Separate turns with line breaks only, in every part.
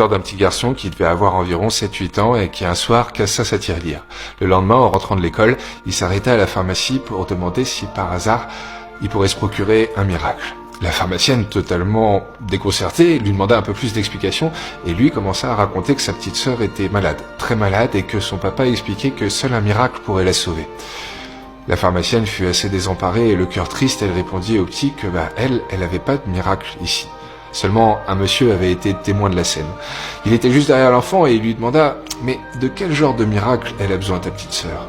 l'histoire d'un petit garçon qui devait avoir environ 7-8 ans et qui un soir cassa sa tirelire. Le lendemain, en rentrant de l'école, il s'arrêta à la pharmacie pour demander si par hasard il pourrait se procurer un miracle. La pharmacienne, totalement déconcertée, lui demanda un peu plus d'explications et lui commença à raconter que sa petite sœur était malade, très malade, et que son papa expliquait que seul un miracle pourrait la sauver. La pharmacienne fut assez désemparée et le cœur triste, elle répondit au petit que elle avait pas de miracle ici. Seulement, un monsieur avait été témoin de la scène. Il était juste derrière l'enfant et il lui demanda « Mais de quel genre de miracle elle a besoin, ta petite sœur ?»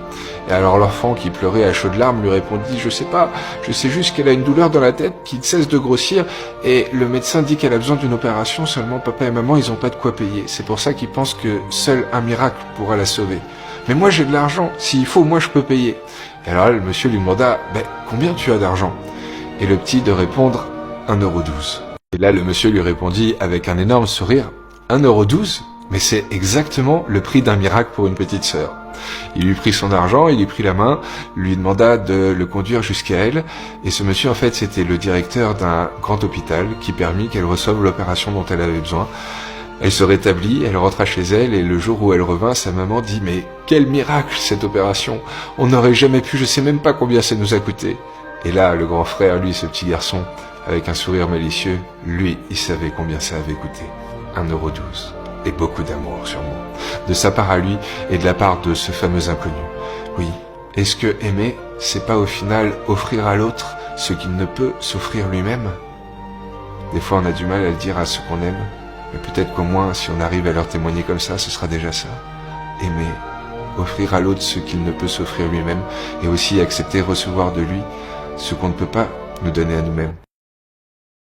Et alors l'enfant, qui pleurait à chaudes larmes, lui répondit « Je sais pas, je sais juste qu'elle a une douleur dans la tête qui ne cesse de grossir et le médecin dit qu'elle a besoin d'une opération, seulement papa et maman, ils ont pas de quoi payer. C'est pour ça qu'ils pensent que seul un miracle pourra la sauver. Mais moi j'ai de l'argent, s'il faut, moi je peux payer. » Et alors là, le monsieur lui demanda « Combien tu as d'argent ?» Et le petit de répondre « 1,12 €. Et là, le monsieur lui répondit avec un énorme sourire, 1,12 €? Mais c'est exactement le prix d'un miracle pour une petite sœur. Il lui prit son argent, il lui prit la main, lui demanda de le conduire jusqu'à elle, et ce monsieur, en fait, c'était le directeur d'un grand hôpital qui permit qu'elle reçoive l'opération dont elle avait besoin. Elle se rétablit, elle rentra chez elle, et le jour où elle revint, sa maman dit « Mais quel miracle, cette opération! On n'aurait jamais pu, je sais même pas combien ça nous a coûté. » Et là, le grand frère, lui, ce petit garçon, avec un sourire malicieux, lui, il savait combien ça avait coûté. 1,12 €. Et beaucoup d'amour, sûrement. De sa part à lui et de la part de ce fameux inconnu. Oui, est-ce que aimer, c'est pas au final offrir à l'autre ce qu'il ne peut s'offrir lui-même? Des fois, on a du mal à le dire à ceux qu'on aime, mais peut-être qu'au moins, si on arrive à leur témoigner comme ça, ce sera déjà ça. Aimer, offrir à l'autre ce qu'il ne peut s'offrir lui-même, et aussi accepter recevoir de lui ce qu'on ne peut pas nous donner à nous-mêmes.